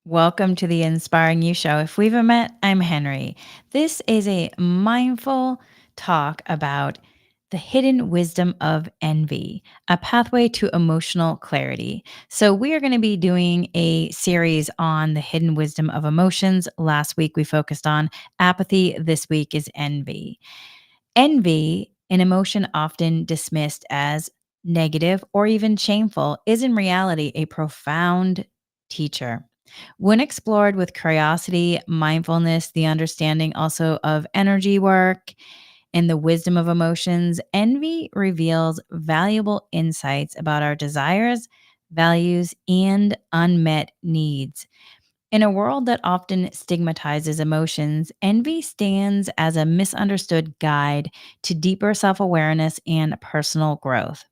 Welcome to the Inspiring You Show. If we've met, I'm Henry. This is a mindful talk about the hidden wisdom of envy, a pathway to emotional clarity. So, we are going to be doing a series on the hidden wisdom of emotions. Last week, we focused on apathy. This week is envy. Envy, an emotion often dismissed as negative or even shameful, is in reality a profound teacher. When explored with curiosity, mindfulness, the understanding also of energy work, and the wisdom of emotions, envy reveals valuable insights about our desires, values, and unmet needs. In a world that often stigmatizes emotions, envy stands as a misunderstood guide to deeper self awareness and personal growth.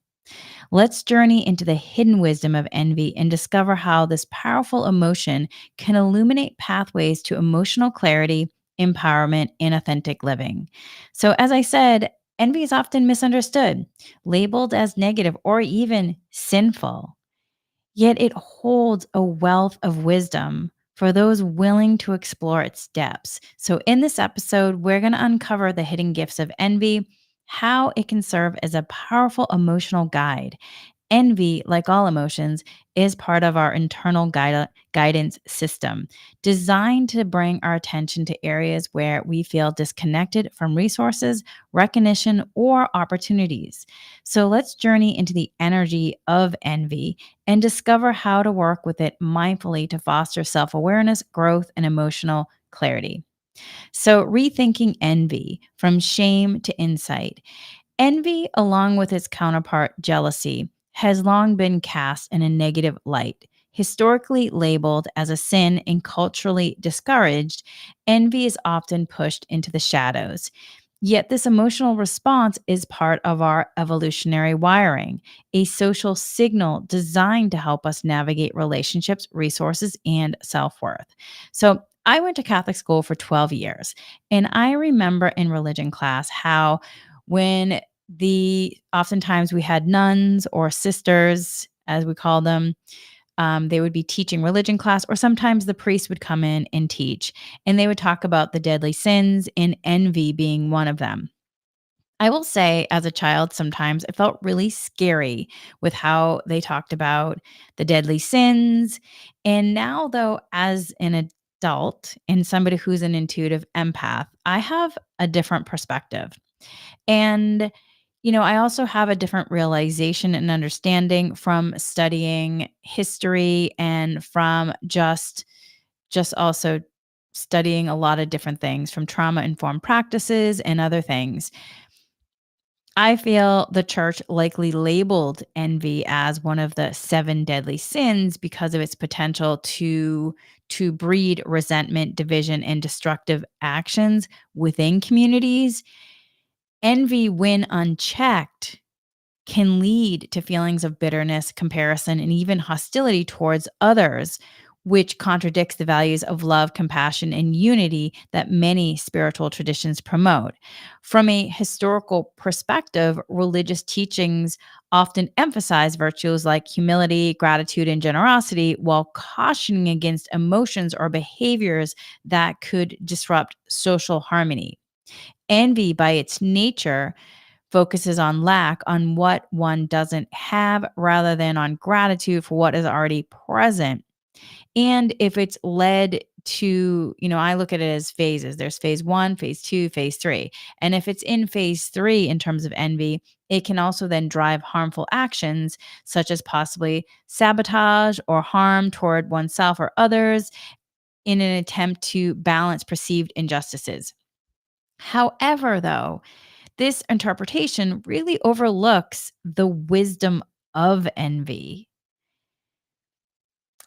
Let's journey into the hidden wisdom of envy and discover how this powerful emotion can illuminate pathways to emotional clarity, empowerment, and authentic living. So, as I said, envy is often misunderstood, labeled as negative or even sinful. Yet it holds a wealth of wisdom for those willing to explore its depths. So, in this episode, we're going to uncover the hidden gifts of envy, how it can serve as a powerful emotional guide. Envy, like all emotions, is part of our internal guidance system, designed to bring our attention to areas where we feel disconnected from resources, recognition, or opportunities. So let's journey into the energy of envy and discover how to work with it mindfully to foster self awareness, growth, and emotional clarity. So, rethinking envy from shame to insight. Envy, along with its counterpart, jealousy, has long been cast in a negative light. Historically labeled as a sin and culturally discouraged, envy is often pushed into the shadows. Yet, this emotional response is part of our evolutionary wiring, a social signal designed to help us navigate relationships, resources, and self worth. So, I went to Catholic school for 12 years, and I remember in religion class how when oftentimes we had nuns or sisters, as we call them, they would be teaching religion class, or sometimes the priest would come in and teach, and they would talk about the deadly sins and envy being one of them. I will say, as a child, sometimes it felt really scary with how they talked about the deadly sins. And now, though, as an adult and somebody who's an intuitive empath, I have a different perspective. And, I also have a different realization and understanding from studying history and from just also studying a lot of different things from trauma informed practices and other things. I feel the church likely labeled envy as one of the seven deadly sins because of its potential to breed resentment, division, and destructive actions within communities. Envy, when unchecked, can lead to feelings of bitterness, comparison, and even hostility towards others, which contradicts the values of love, compassion, and unity that many spiritual traditions promote. From a historical perspective, religious teachings often emphasize virtues like humility, gratitude, and generosity while cautioning against emotions or behaviors that could disrupt social harmony. Envy, by its nature, focuses on lack, on what one doesn't have, rather than on gratitude for what is already present. And if it's led to, I look at it as phases. There's phase one, phase two, phase three. And if it's in phase three in terms of envy, it can also then drive harmful actions, such as possibly sabotage or harm toward oneself or others in an attempt to balance perceived injustices. However, though, this interpretation really overlooks the wisdom of envy.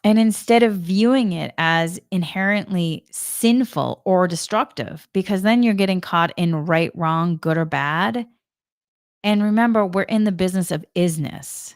And instead of viewing it as inherently sinful or destructive, because then you're getting caught in right, wrong, good, or bad. And remember, we're in the business of isness.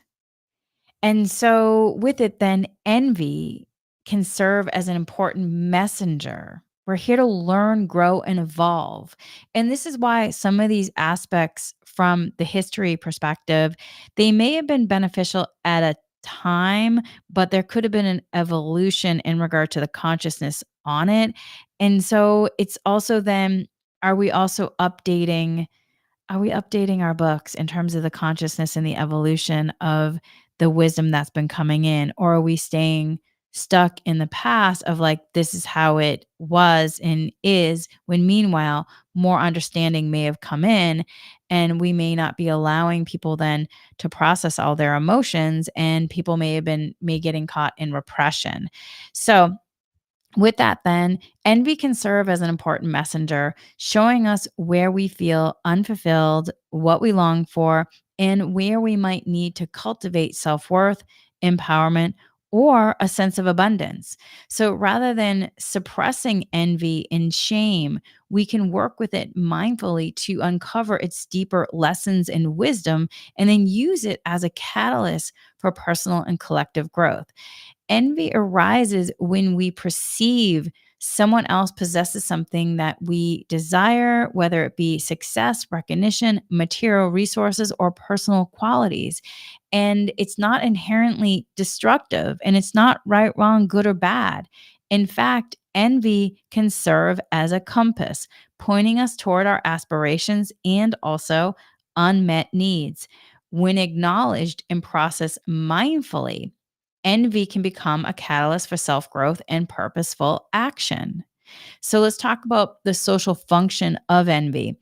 And so, with it, then envy can serve as an important messenger. We're here to learn, grow, and evolve. And this is why some of these aspects from the history perspective, they may have been beneficial at a time, but there could have been an evolution in regard to the consciousness on it. And so it's also then, are we also updating are we updating our books in terms of the consciousness and the evolution of the wisdom that's been coming in? Or are we staying stuck in the past of like, this is how it was and is, when meanwhile, more understanding may have come in and we may not be allowing people then to process all their emotions, and people may getting caught in repression. So with that, then, envy can serve as an important messenger, showing us where we feel unfulfilled, what we long for, and where we might need to cultivate self worth, empowerment, or a sense of abundance. So rather than suppressing envy and shame, we can work with it mindfully to uncover its deeper lessons and wisdom, and then use it as a catalyst for personal and collective growth. Envy arises when we perceive someone else possesses something that we desire, whether it be success, recognition, material resources, or personal qualities. And it's not inherently destructive, and it's not right, wrong, good, or bad. In fact, envy can serve as a compass, pointing us toward our aspirations and also unmet needs. When acknowledged and processed mindfully, envy can become a catalyst for self growth and purposeful action. So let's talk about the social function of envy.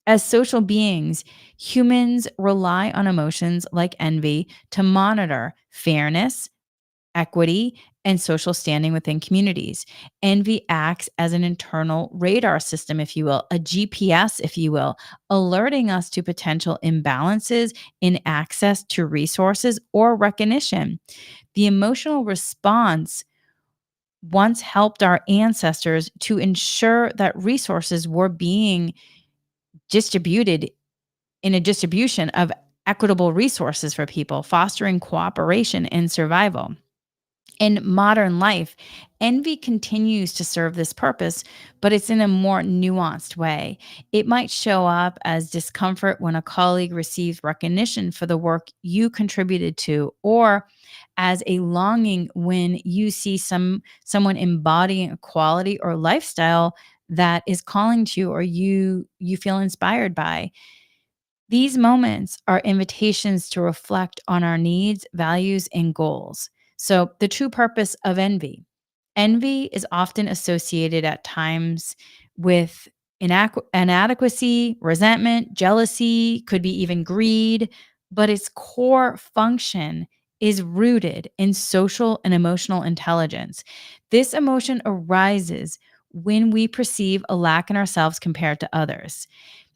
As social beings, humans rely on emotions like envy to monitor fairness, equity, and social standing within communities. Envy acts as an internal radar system, if you will, a GPS, if you will, alerting us to potential imbalances in access to resources or recognition. The emotional response once helped our ancestors to ensure that resources were being distributed in a distribution of equitable resources for people, fostering cooperation and survival. In modern life, envy continues to serve this purpose, but it's in a more nuanced way. It might show up as discomfort when a colleague receives recognition for the work you contributed to, or as a longing when you see someone embodying a quality or lifestyle that is calling to you, or you feel inspired by. These moments are invitations to reflect on our needs, values, and goals. So, the true purpose of envy. Envy is often associated at times with inadequacy, resentment, jealousy, could be even greed, but its core function is rooted in social and emotional intelligence. This emotion arises when we perceive a lack in ourselves compared to others.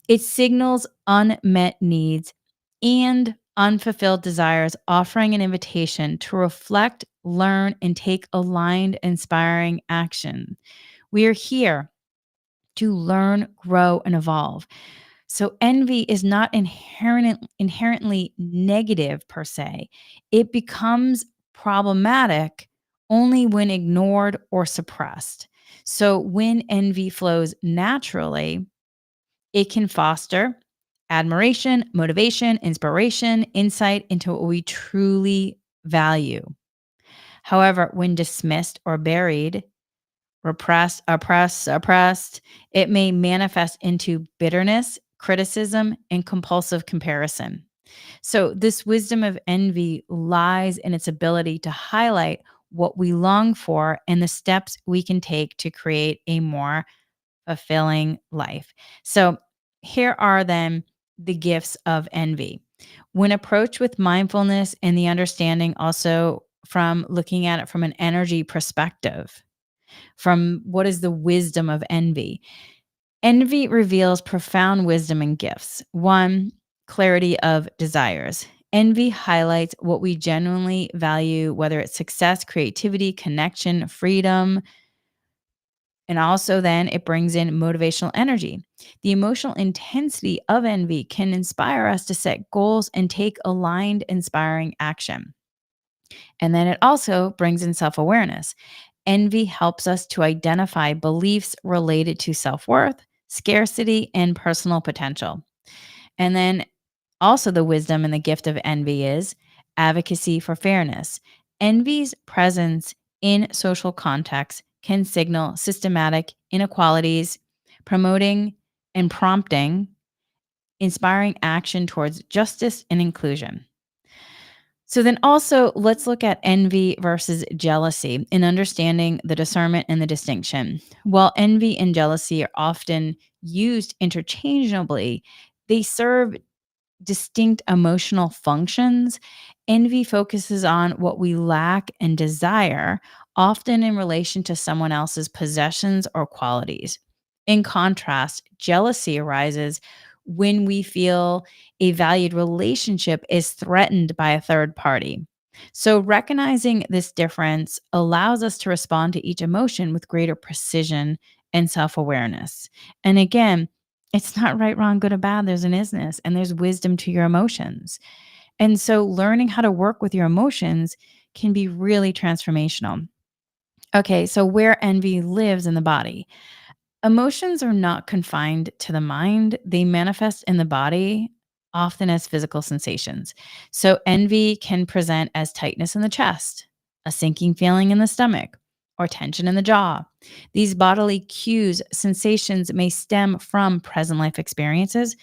It signals unmet needs and unfulfilled desires, offering an invitation to reflect, learn, and take aligned, inspiring action. We are here to learn, grow, and evolve. So, envy is not inherently negative per se. It becomes problematic only when ignored or suppressed. So, when envy flows naturally, it can foster admiration, motivation, inspiration, insight into what we truly value. However, when dismissed or buried, repressed, oppressed, suppressed, it may manifest into bitterness, criticism, and compulsive comparison. So, this wisdom of envy lies in its ability to highlight what we long for and the steps we can take to create a more fulfilling life. So, here are then the gifts of envy. When approached with mindfulness and the understanding, also from looking at it from an energy perspective, from what is the wisdom of envy? Envy reveals profound wisdom and gifts. One, clarity of desires. Envy highlights what we genuinely value, whether it's success, creativity, connection, freedom, and also, then it brings in motivational energy. The emotional intensity of envy can inspire us to set goals and take aligned, inspiring action. And then it also brings in self awareness. Envy helps us to identify beliefs related to self worth, scarcity, and personal potential. And then also, the wisdom and the gift of envy is advocacy for fairness. Envy's presence in social contexts can signal systematic inequalities, promoting and prompting inspiring action towards justice and inclusion. So then also let's look at envy versus jealousy in understanding the discernment and the distinction. While envy and jealousy are often used interchangeably, they serve distinct emotional functions. Envy focuses on what we lack and desire, often in relation to someone else's possessions or qualities. In contrast, jealousy arises when we feel a valued relationship is threatened by a third party. So, recognizing this difference allows us to respond to each emotion with greater precision and self awareness. And again, it's not right, wrong, good, or bad. There's an isness and there's wisdom to your emotions. And so learning how to work with your emotions can be really transformational. Okay, so where envy lives in the body. Emotions are not confined to the mind, they manifest in the body, often as physical sensations. So, envy can present as tightness in the chest, a sinking feeling in the stomach, or tension in the jaw. These bodily cues, sensations may stem from present life experiences.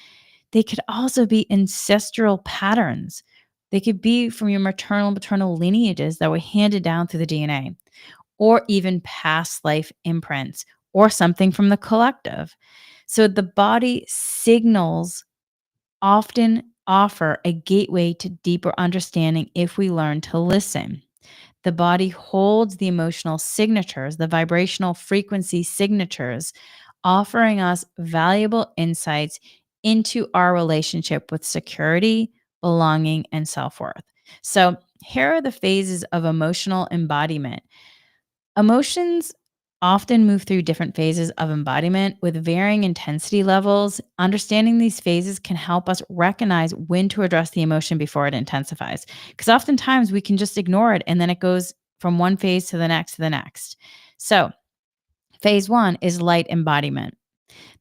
They could also be ancestral patterns. They could be from your maternal and paternal lineages that were handed down through the DNA or even past life imprints or something from the collective. So the body signals often offer a gateway to deeper understanding if we learn to listen. The body holds the emotional signatures, the vibrational frequency signatures, offering us valuable insights into our relationship with security, belonging, and self worth. So, here are the phases of emotional embodiment. Emotions often move through different phases of embodiment with varying intensity levels. Understanding these phases can help us recognize when to address the emotion before it intensifies. Because oftentimes we can just ignore it and then it goes from one phase to the next to the next. So, phase one is light embodiment.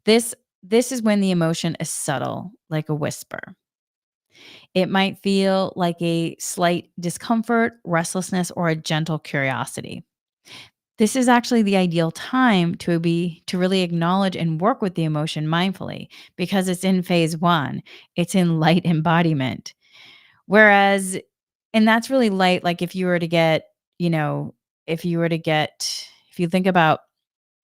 This this is when the emotion is subtle, like a whisper. It might feel like a slight discomfort, restlessness, or a gentle curiosity. This is actually the ideal time to really acknowledge and work with the emotion mindfully because it's in phase 1. It's in light embodiment. Whereas and that's really light like if you were to get, you know, if you think about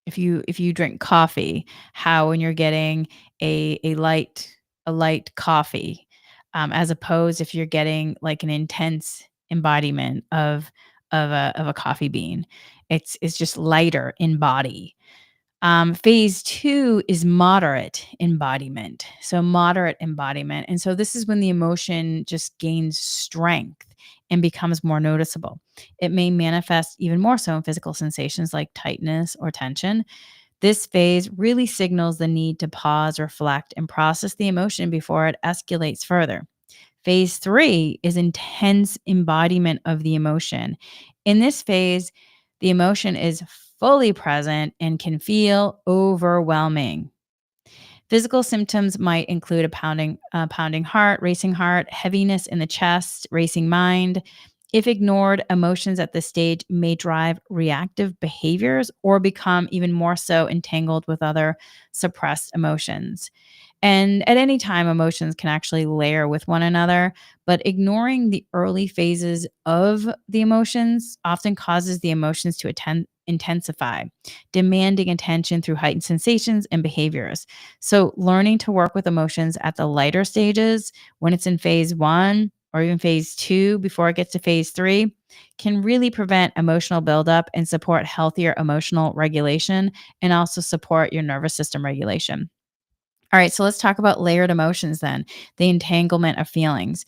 if you drink coffee, how when you're getting a light coffee, as opposed if you're getting like an intense embodiment of a coffee bean, it's just lighter in body. Phase two is moderate embodiment. So moderate embodiment, and so this is when the emotion just gains strength and becomes more noticeable. It may manifest even more so in physical sensations like tightness or tension. This phase really signals the need to pause, reflect, and process the emotion before it escalates further. Phase three is intense embodiment of the emotion. In this phase, the emotion is fully present and can feel overwhelming. Physical symptoms might include a pounding heart, racing heart, heaviness in the chest, racing mind. If ignored, emotions at this stage may drive reactive behaviors or become even more so entangled with other suppressed emotions. And at any time, emotions can actually layer with one another, but ignoring the early phases of the emotions often causes the emotions to intensify, demanding attention through heightened sensations and behaviors. So, learning to work with emotions at the lighter stages, when it's in phase 1 or even phase 2 before it gets to phase 3, can really prevent emotional buildup and support healthier emotional regulation and also support your nervous system regulation. All right, so let's talk about layered emotions then, the entanglement of feelings.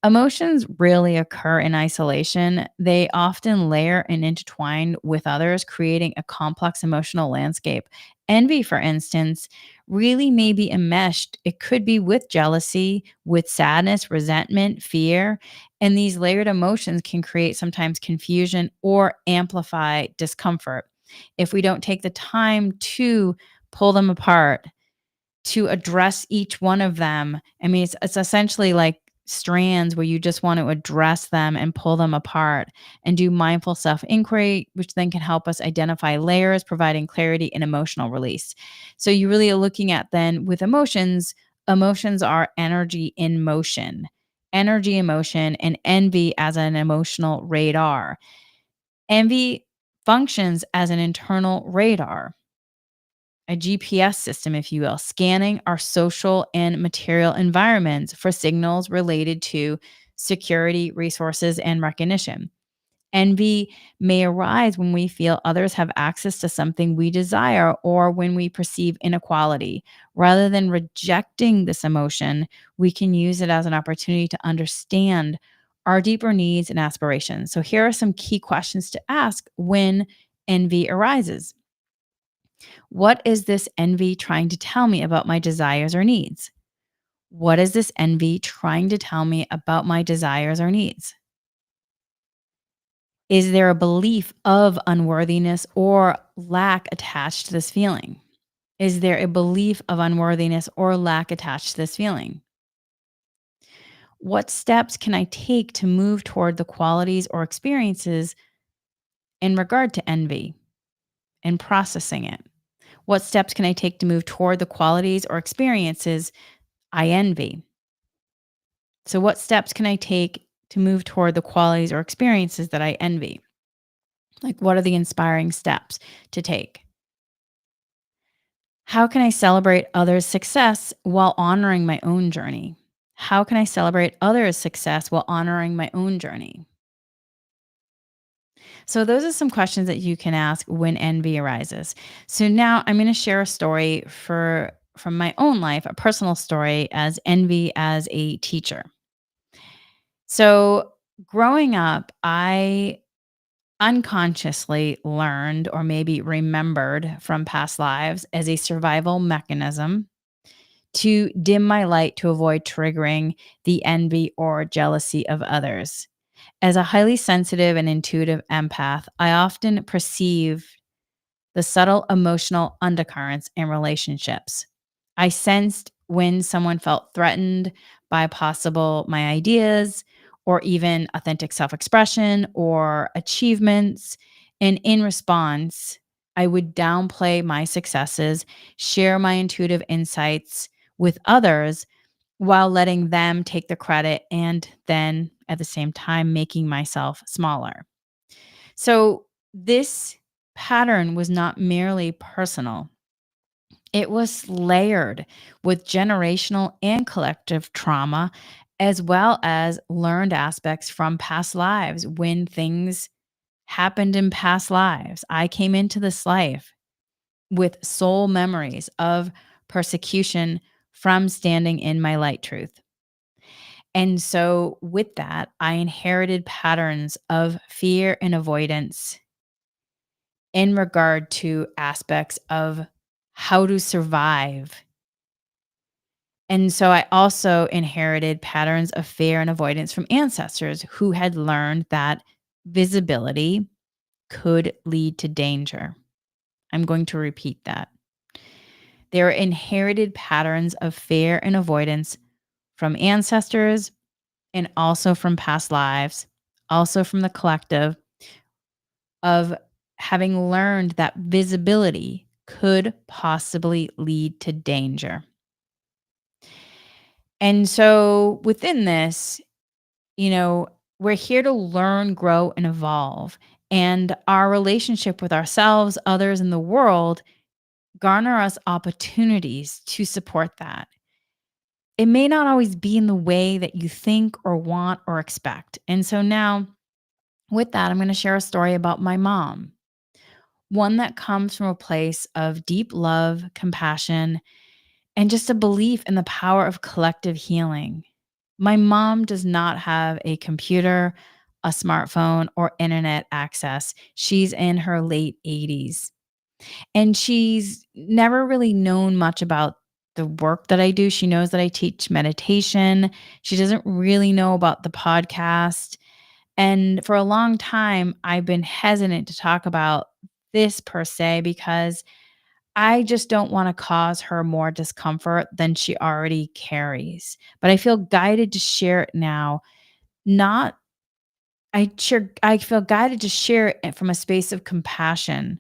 Emotions really occur in isolation. They often layer and intertwine with others, creating a complex emotional landscape. Envy, for instance, really may be enmeshed. It could be with jealousy, with sadness, resentment, fear. And these layered emotions can create sometimes confusion or amplify discomfort. If we don't take the time to pull them apart, to address each one of them. I mean, it's essentially like strands where you just want to address them and pull them apart and do mindful self inquiry, which then can help us identify layers, providing clarity and emotional release. So you really are looking at then with emotions, emotions are energy in motion, energy in motion, and envy as an emotional radar. Envy functions as an internal radar, a GPS system, if you will, scanning our social and material environments for signals related to security, resources, and recognition. Envy may arise when we feel others have access to something we desire or when we perceive inequality. Rather than rejecting this emotion, we can use it as an opportunity to understand our deeper needs and aspirations. So, here are some key questions to ask when envy arises. What is this envy trying to tell me about my desires or needs? What is this envy trying to tell me about my desires or needs? Is there a belief of unworthiness or lack attached to this feeling? Is there a belief of unworthiness or lack attached to this feeling? What steps can I take to move toward the qualities or experiences in regard to envy and processing it? What steps can I take to move toward the qualities or experiences I envy? So, what steps can I take to move toward the qualities or experiences that I envy? Like, what are the inspiring steps to take? How can I celebrate others' success while honoring my own journey? How can I celebrate others' success while honoring my own journey? So, those are some questions that you can ask when envy arises. So, now I'm going to share a story from my own life, a personal story as envy as a teacher. So, growing up, I unconsciously learned or maybe remembered from past lives as a survival mechanism to dim my light to avoid triggering the envy or jealousy of others. As a highly sensitive and intuitive empath, I often perceive the subtle emotional undercurrents in relationships. I sensed when someone felt threatened by possible my ideas or even authentic self-expression or achievements. And in response, I would downplay my successes, share my intuitive insights with others while letting them take the credit and then at the same time making myself smaller. So this pattern was not merely personal, it was layered with generational and collective trauma, as well as learned aspects from past lives when things happened in past lives. I came into this life with soul memories of persecution from standing in my light truth. And so, with that, I inherited patterns of fear and avoidance in regard to aspects of how to survive. And so I also inherited patterns of fear and avoidance from ancestors who had learned that visibility could lead to danger. I'm going to repeat that. There are inherited patterns of fear and avoidance from ancestors and also from past lives, also from the collective, of having learned that visibility could possibly lead to danger. And so within this, we're here to learn, grow, and evolve. And our relationship with ourselves, others, and the world garner us opportunities to support that. It may not always be in the way that you think or want or expect. And so now, with that, I'm going to share a story about my mom, one that comes from a place of deep love, compassion, and just a belief in the power of collective healing. My mom does not have a computer, a smartphone, or internet access. She's in her late 80s. And she's never really known much about the work that I do. She knows that I teach meditation. She doesn't really know about the podcast. And for a long time, I've been hesitant to talk about this per se because I just don't wanna cause her more discomfort than she already carries, but I feel guided to share it now, not I feel guided to share it from a space of compassion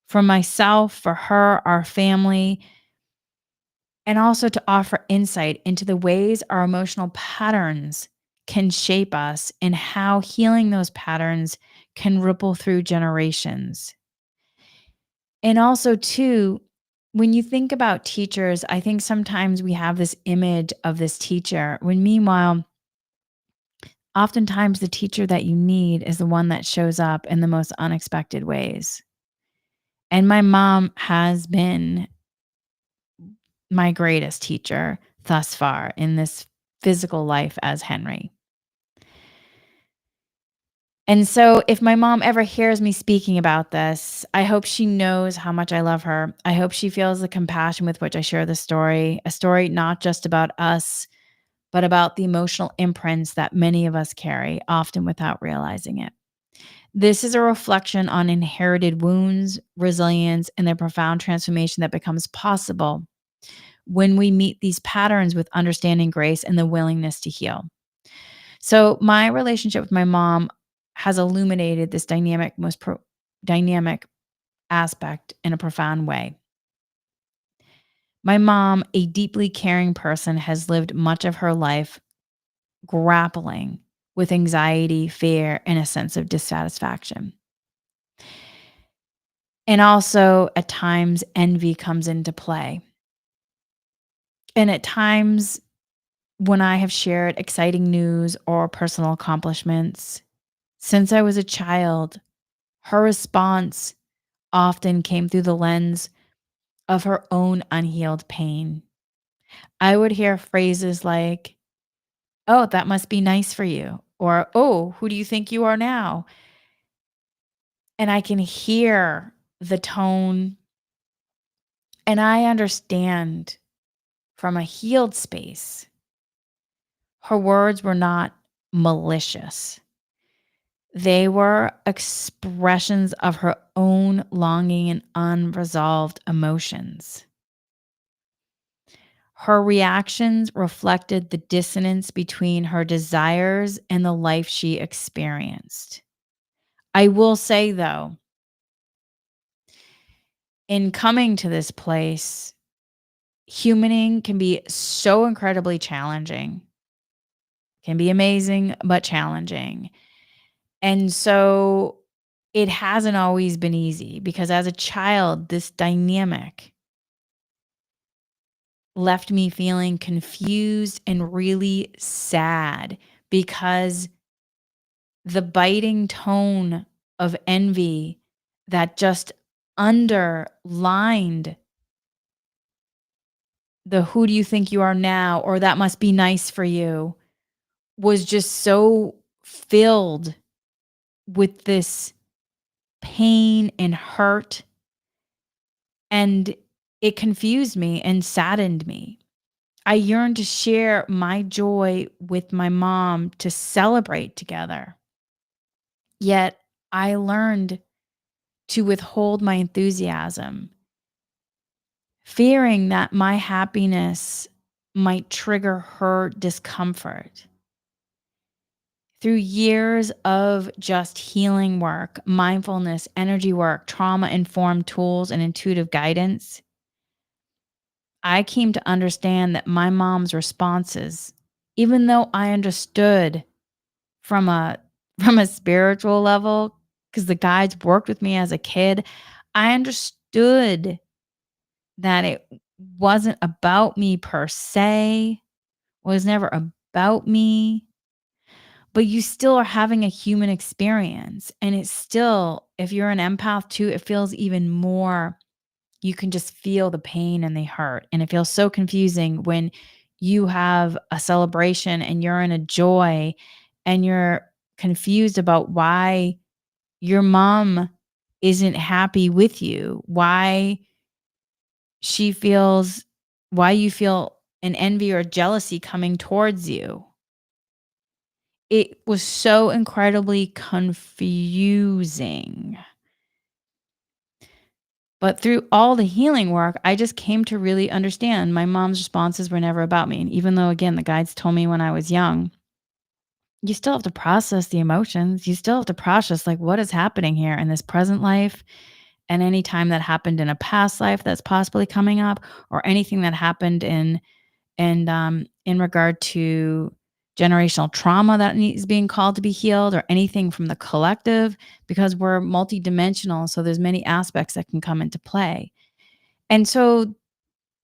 for myself, for her, our family, and also to offer insight into the ways our emotional patterns can shape us and how healing those patterns can ripple through generations. And also, too, when you think about teachers, I think sometimes we have this image of this teacher, when meanwhile, oftentimes the teacher that you need is the one that shows up in the most unexpected ways. And my mom has been my greatest teacher thus far in this physical life as Henry. And so, if my mom ever hears me speaking about this, I hope she knows how much I love her. I hope she feels the compassion with which I share the story, a story not just about us, but about the emotional imprints that many of us carry, often without realizing it. This is a reflection on inherited wounds, resilience, and the profound transformation that becomes possible when we meet these patterns with understanding, grace, and the willingness to heal. So my relationship with my mom has illuminated this dynamic aspect in a profound way. My mom, a deeply caring person, has lived much of her life grappling with anxiety, fear, and a sense of dissatisfaction. And also, at times, envy comes into play. And at times, when I have shared exciting news or personal accomplishments, since I was a child, her response often came through the lens of her own unhealed pain. I would hear phrases like, "Oh, that must be nice for you," or, "Oh, who do you think you are now?" And I can hear the tone, and I understand from a healed space, her words were not malicious. They were expressions of her own longing and unresolved emotions. Her reactions reflected the dissonance between her desires and the life she experienced. I will say, though, in coming to this place, humaning can be so incredibly challenging, can be amazing, but challenging. And so it hasn't always been easy because as a child, this dynamic left me feeling confused and really sad because the biting tone of envy that just underlined the "who do you think you are now?" or "that must be nice for you" was just so filled with this pain and hurt, and it confused me and saddened me. I yearned to share my joy with my mom to celebrate together. Yet I learned to withhold my enthusiasm, fearing that my happiness might trigger her discomfort. Through years of just healing work, mindfulness, energy work, trauma informed tools, and intuitive guidance, I came to understand that my mom's responses, even though I understood from a from a spiritual level, because the guides worked with me as a kid, I understood that it wasn't about me per se, was never about me, but you still are having a human experience. And it's still, if you're an empath too, it feels even more, you can just feel the pain and the hurt. And it feels so confusing when you have a celebration and you're in a joy and you're confused about why your mom isn't happy with you, she feels why you feel an envy or jealousy coming towards you. It was so incredibly confusing. But through all the healing work, I just came to really understand my mom's responses were never about me. And even though, again, the guides told me when I was young, you still have to process the emotions. You still have to process, like, what is happening here in this present life and any time that happened in a past life that's possibly coming up, or anything that happened in regard to generational trauma that needs being called to be healed, or anything from the collective, because we're multidimensional. So there's many aspects that can come into play. And so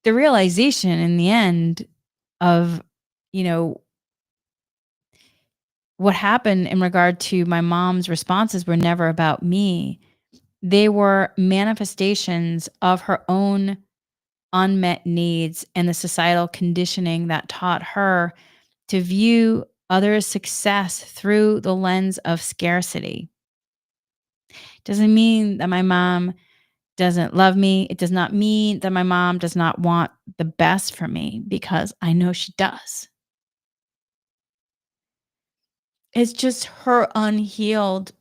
the realization in the end of, you know, what happened in regard to my mom's responses were never about me. They were manifestations of her own unmet needs and the societal conditioning that taught her to view others' success through the lens of scarcity. Doesn't mean that my mom doesn't love me. It does not mean that my mom does not want the best for me, because I know she does. It's just her unhealed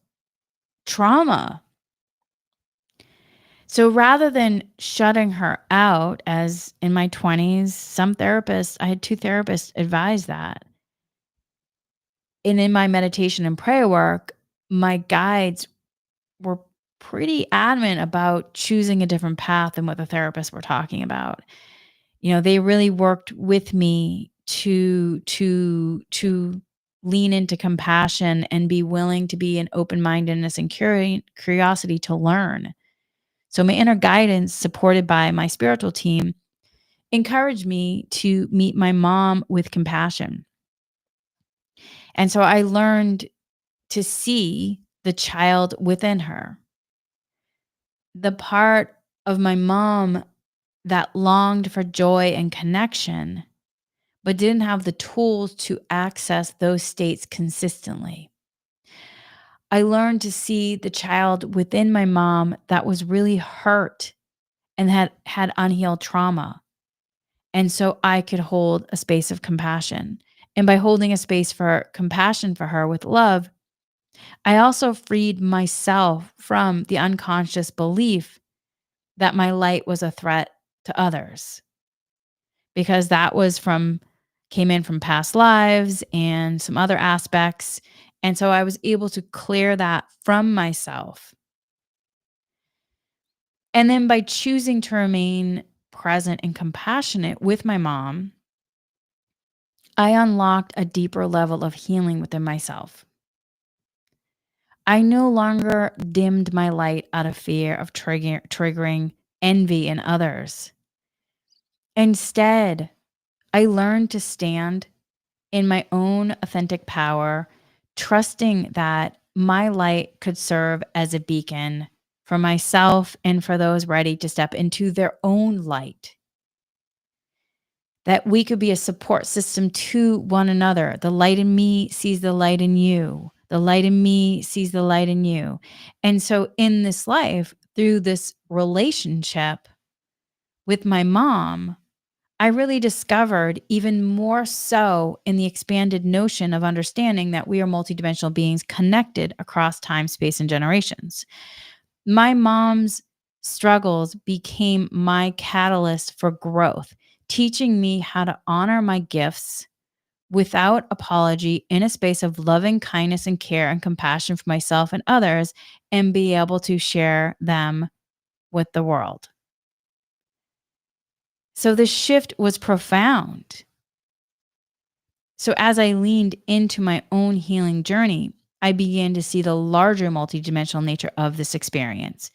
trauma. So rather than shutting her out, as in my 20s, I had two therapists advise that. And in my meditation and prayer work, my guides were pretty adamant about choosing a different path than what the therapists were talking about. They really worked with me to lean into compassion and be willing to be an open-mindedness and curiosity to learn. So my inner guidance, supported by my spiritual team, encouraged me to meet my mom with compassion. And so I learned to see the child within her, the part of my mom that longed for joy and connection, but didn't have the tools to access those states consistently. I learned to see the child within my mom that was really hurt and had unhealed trauma. And so I could hold a space of compassion. And by holding a space for compassion for her with love, I also freed myself from the unconscious belief that my light was a threat to others, because that came in from past lives and some other aspects. And so I was able to clear that from myself. And then by choosing to remain present and compassionate with my mom, I unlocked a deeper level of healing within myself. I no longer dimmed my light out of fear of triggering envy in others. Instead, I learned to stand in my own authentic power, trusting that my light could serve as a beacon for myself and for those ready to step into their own light. That we could be a support system to one another. The light in me sees the light in you. The light in me sees the light in you. And so in this life, through this relationship with my mom, I really discovered, even more so in the expanded notion of understanding that we are multidimensional beings connected across time, space, and generations. My mom's struggles became my catalyst for growth, teaching me how to honor my gifts without apology in a space of loving kindness and care and compassion for myself and others, and be able to share them with the world. So the shift was profound. So as I leaned into my own healing journey, I began to see the larger multidimensional nature of this experience.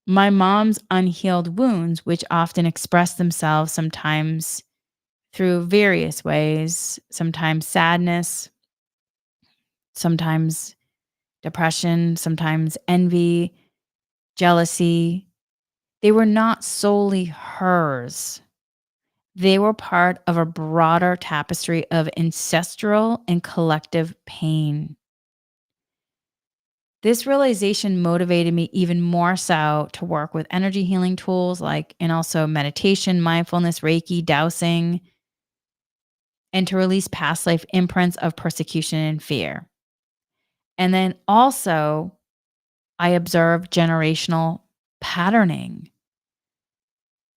My mom's unhealed wounds, which often express themselves sometimes through various ways, sometimes sadness, sometimes depression, sometimes envy, jealousy, they were not solely hers. They were part of a broader tapestry of ancestral and collective pain. This realization motivated me even more so to work with energy healing tools and also meditation, mindfulness, Reiki, dowsing, and to release past life imprints of persecution and fear. And then also, I observed generational patterning.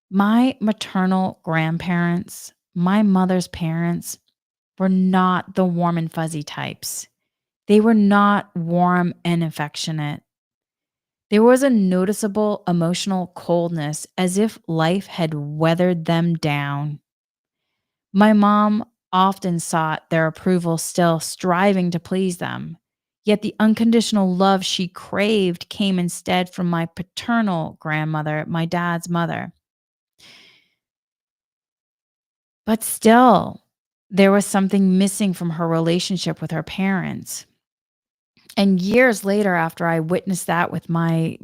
My maternal grandparents, my mother's parents were not the warm and fuzzy types. They were not warm and affectionate. There was a noticeable emotional coldness as if life had weathered them down. My mom often sought their approval, still striving to please them. Yet the unconditional love she craved came instead from my paternal grandmother, my dad's mother. But still, there was something missing from her relationship with her parents. And years later, after I witnessed that with my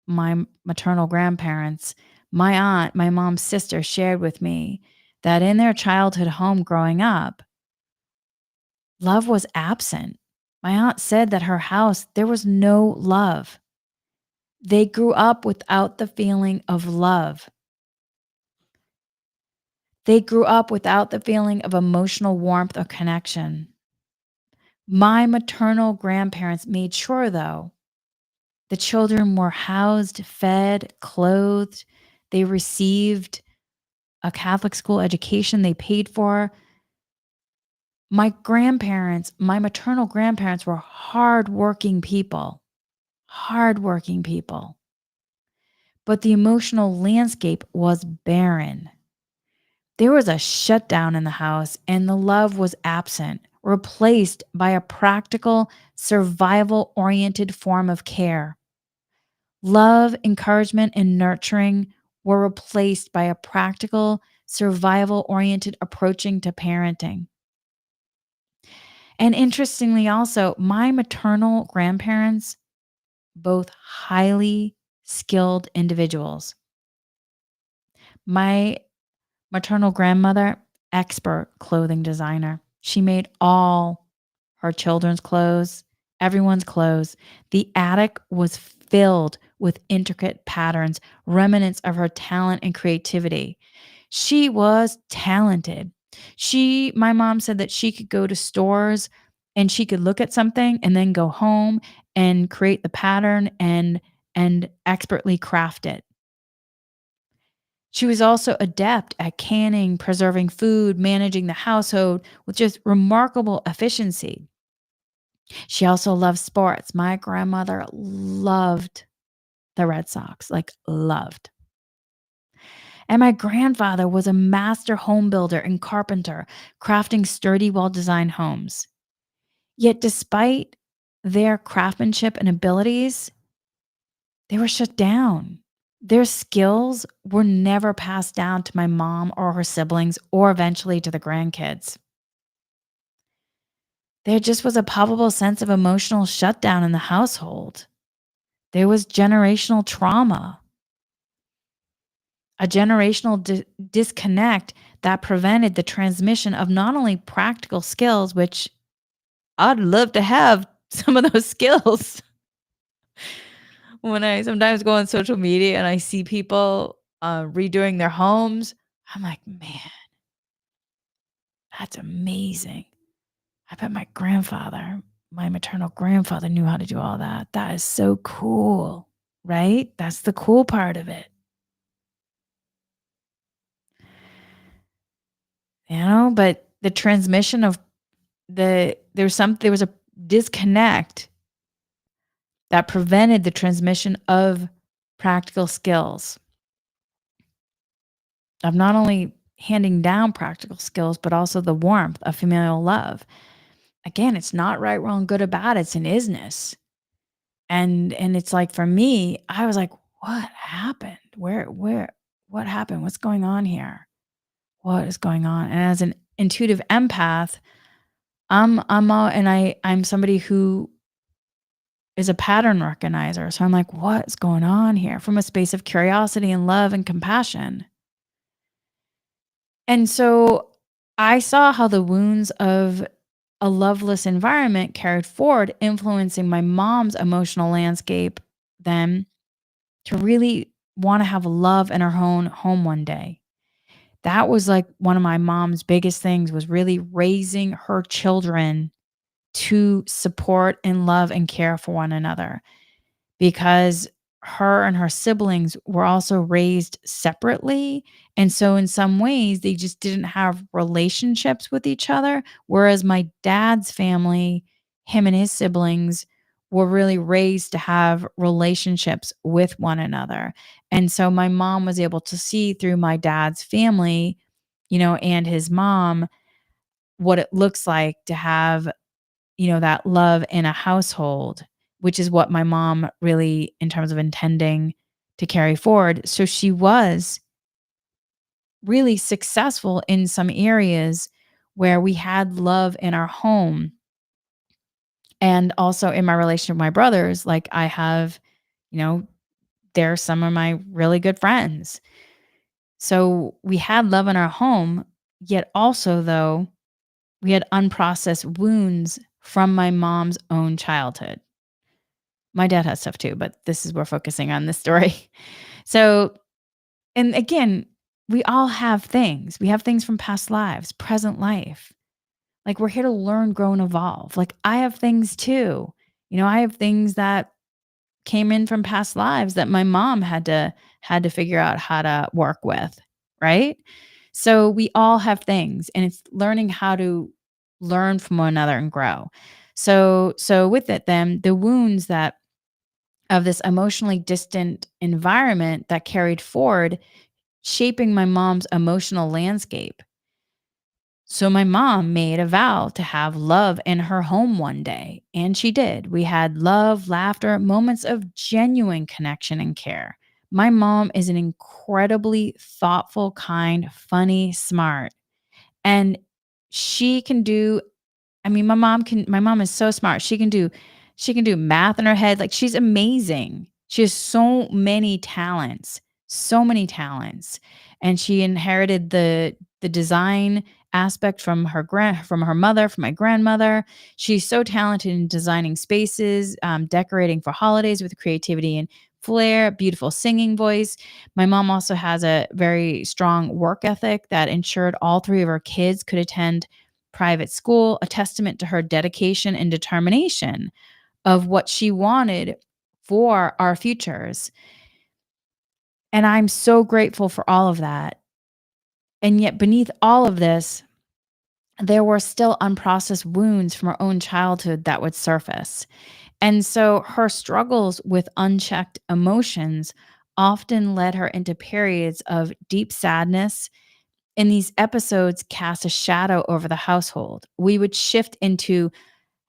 maternal grandparents, my aunt, my mom's sister, shared with me that in their childhood home growing up, love was absent. My aunt said that her house, there was no love. They grew up without the feeling of love. They grew up without the feeling of emotional warmth or connection. My maternal grandparents made sure, though, the children were housed, fed, clothed. They received a Catholic school education they paid for. My grandparents, my maternal grandparents were hardworking people, hardworking people. But the emotional landscape was barren. There was a shutdown in the house, and the love was absent, replaced by a practical, survival oriented form of care. Love, encouragement, and nurturing were replaced by a practical, survival oriented approaching to parenting. And interestingly, also, my maternal grandparents, both highly skilled individuals. My maternal grandmother, expert clothing designer. She made all her children's clothes, everyone's clothes. The attic was filled with intricate patterns, remnants of her talent and creativity. She was talented. My mom said that she could go to stores and she could look at something and then go home and create the pattern and expertly craft it. She was also adept at canning, preserving food, managing the household with just remarkable efficiency. She also loved sports. My grandmother loved the Red Sox, like loved. And my grandfather was a master home builder and carpenter, crafting sturdy, well designed homes. Yet, despite their craftsmanship and abilities, they were shut down. Their skills were never passed down to my mom or her siblings or eventually to the grandkids. There just was a palpable sense of emotional shutdown in the household. There was generational trauma, a generational disconnect that prevented the transmission of not only practical skills, which I'd love to have some of those skills. When I sometimes go on social media and I see people redoing their homes, I'm like, man, that's amazing. I bet my maternal grandfather knew how to do all that. That is so cool, right? That's the cool part of it. But the transmission of there was a disconnect that prevented the transmission of practical skills, of not only handing down practical skills, but also the warmth of familial love. Again, it's not right, wrong, good or bad. It's an isness. And it's like for me, I was like, "What happened? What happened? What's going on here? What is going on?" And as an intuitive empath, I'm somebody who is a pattern recognizer. So I'm like, "What's going on here?" From a space of curiosity and love and compassion. And so I saw how the wounds of a loveless environment carried forward, influencing my mom's emotional landscape then to really want to have love in her own home one day. That was like one of my mom's biggest things was really raising her children to support and love and care for one another because her and her siblings were also raised separately. And so, in some ways, they just didn't have relationships with each other. Whereas my dad's family, him and his siblings, were really raised to have relationships with one another. And so, my mom was able to see through my dad's family, and his mom, what it looks like to have that love in a household, which is what my mom really, in terms of intending to carry forward. So she was really successful in some areas where we had love in our home. And also in my relationship with my brothers, like I have, you know, they're some of my really good friends. So we had love in our home, yet also, though, we had unprocessed wounds from my mom's own childhood. My dad has stuff too, but this is we're focusing on this story. So, and again, we all have things. We have things from past lives, present life. Like we're here to learn, grow, and evolve. Like I have things too. I have things that came in from past lives that my mom had to figure out how to work with, right? So we all have things, and it's learning how to learn from one another and grow. So with it, then the wounds that of this emotionally distant environment that carried forward, shaping my mom's emotional landscape. So my mom made a vow to have love in her home one day, and she did. We had love, laughter, moments of genuine connection and care. My mom is an incredibly thoughtful, kind, funny, smart, and she can do my mom is so smart. She can do math in her head, like, she's amazing. She has so many talents, and she inherited the design aspect from her mother, from my grandmother. She's so talented in designing spaces, decorating for holidays with creativity and flair, beautiful singing voice. My mom also has a very strong work ethic that ensured all 3 of her kids could attend private school, a testament to her dedication and determination of what she wanted for our futures. And I'm so grateful for all of that. And yet, beneath all of this, there were still unprocessed wounds from her own childhood that would surface. And so her struggles with unchecked emotions often led her into periods of deep sadness. And these episodes cast a shadow over the household. We would shift into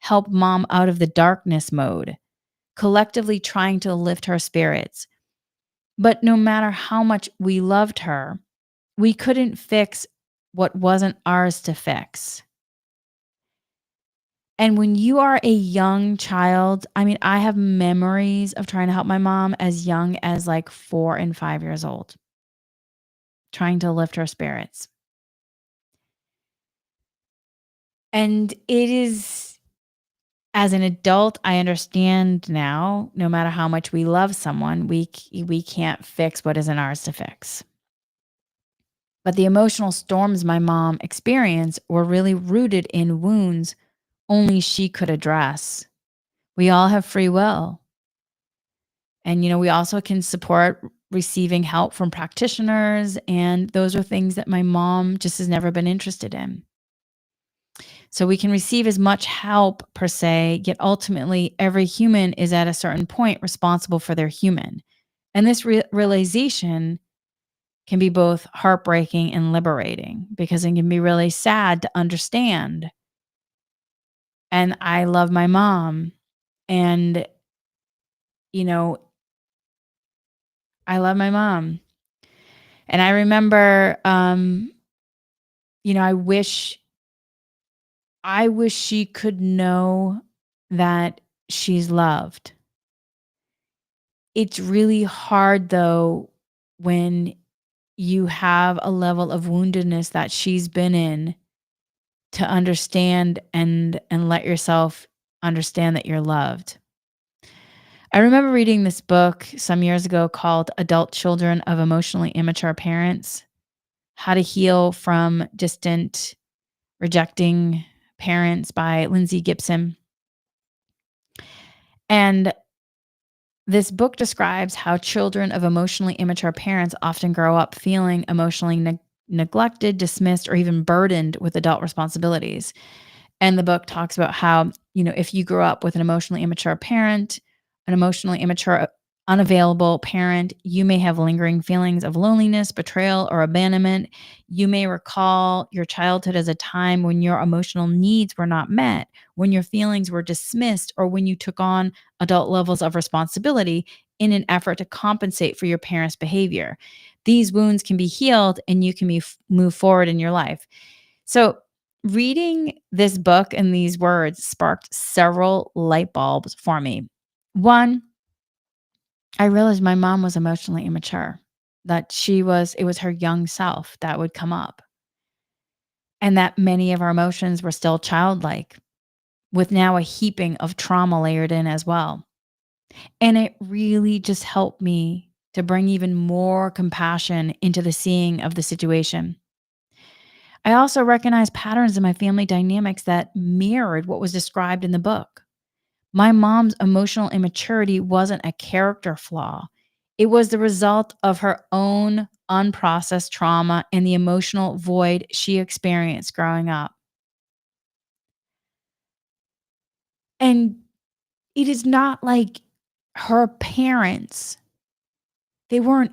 help mom out of the darkness mode, collectively trying to lift her spirits. But no matter how much we loved her, we couldn't fix what wasn't ours to fix. And when you are a young child, I have memories of trying to help my mom as young as like 4 and 5 years old, trying to lift her spirits. And it is, as an adult, I understand now, no matter how much we love someone, we can't fix what isn't ours to fix. But the emotional storms my mom experienced were really rooted in wounds only she could address. We all have free will. And, we also can support receiving help from practitioners. And those are things that my mom just has never been interested in. So we can receive as much help per se, yet ultimately every human is at a certain point responsible for their human. And this realization can be both heartbreaking and liberating because it can be really sad to understand. And I love my mom, and, you know, I love my mom. And I remember, I wish she could know that she's loved. It's really hard though when you have a level of woundedness that she's been in to understand and let yourself understand that you're loved. I remember reading this book some years ago called Adult Children of Emotionally Immature Parents: How to Heal from Distant Rejecting Parents by Lindsay Gibson. And This book describes how children of emotionally immature parents often grow up feeling emotionally neglected, dismissed, or even burdened with adult responsibilities. And the book talks about how, if you grew up with an emotionally immature parent, an emotionally immature, unavailable parent, you may have lingering feelings of loneliness, betrayal, or abandonment. You may recall your childhood as a time when your emotional needs were not met, when your feelings were dismissed, or when you took on adult levels of responsibility in an effort to compensate for your parents' behavior. These wounds can be healed and you can move forward in your life. So, reading this book and these words sparked several light bulbs for me. One, I realized my mom was emotionally immature, that it was her young self that would come up, and that many of our emotions were still childlike, with now a heaping of trauma layered in as well. And it really just helped me to bring even more compassion into the seeing of the situation. I also recognized patterns in my family dynamics that mirrored what was described in the book. My mom's emotional immaturity wasn't a character flaw, it was the result of her own unprocessed trauma and the emotional void she experienced growing up. And it is not like her parents, they weren't,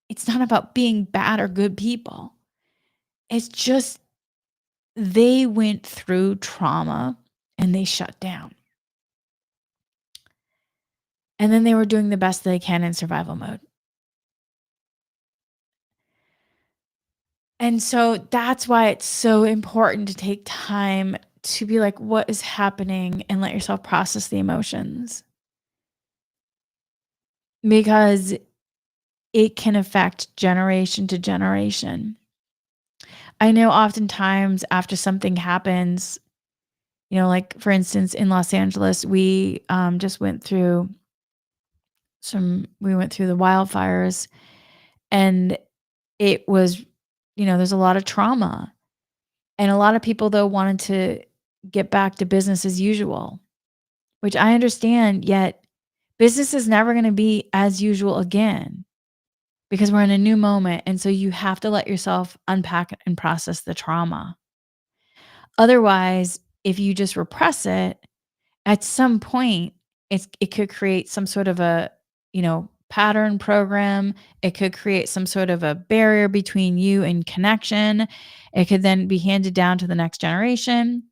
it's not about being bad or good people. It's just they went through trauma and they shut down. And then they were doing the best they can in survival mode. And so that's why it's so important to take time to be like, what is happening? And let yourself process the emotions because it can affect generation to generation. I know oftentimes after something happens, like for instance, in Los Angeles, we just we went through the wildfires and it was, there's a lot of trauma. And a lot of people, though, wanted to get back to business as usual, which I understand, yet business is never going to be as usual again because we're in a new moment. And so you have to let yourself unpack and process the trauma. Otherwise, if you just repress it, at some point, it could create some sort of a, pattern program. It could create some sort of a barrier between you and connection. It could then be handed down to the next generation.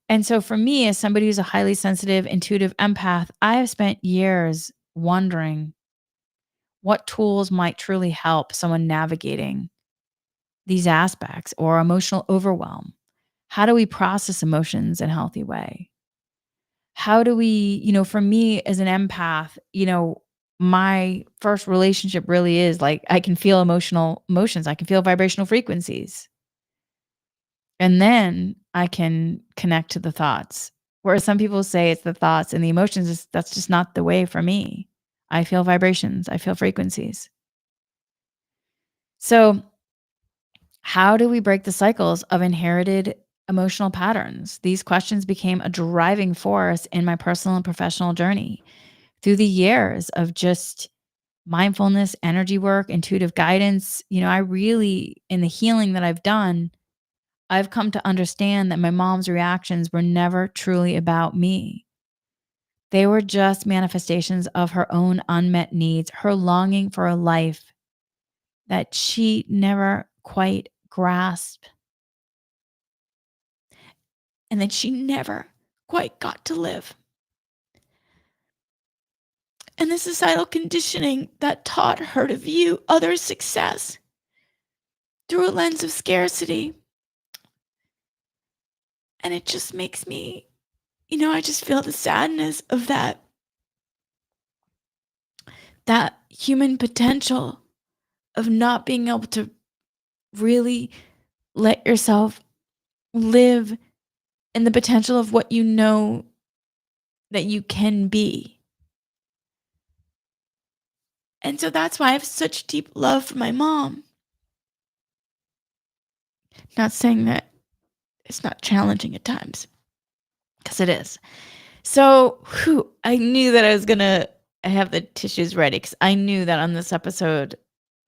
And so for me, as somebody who's a highly sensitive, intuitive empath, I have spent years wondering what tools might truly help someone navigating these aspects or emotional overwhelm. How do we process emotions in a healthy way? How do we, for me as an empath, my first relationship really is like I can feel emotional emotions, I can feel vibrational frequencies. And then I can connect to the thoughts. Whereas some people say it's the thoughts and the emotions, that's just not the way for me. I feel vibrations, I feel frequencies. So, how do we break the cycles of inherited emotional patterns? These questions became a driving force in my personal and professional journey. Through the years of just mindfulness, energy work, intuitive guidance, I really, in the healing that I've done, I've come to understand that my mom's reactions were never truly about me. They were just manifestations of her own unmet needs, her longing for a life that she never quite grasped and that she never quite got to live. And the societal conditioning that taught her to view others' success through a lens of scarcity. And it just makes me, I just feel the sadness of that human potential of not being able to really let yourself live in the potential of what you know that you can be. And so that's why I have such deep love for my mom. Not saying that it's not challenging at times, because it is. So, I knew that I was gonna have the tissues ready because I knew that on this episode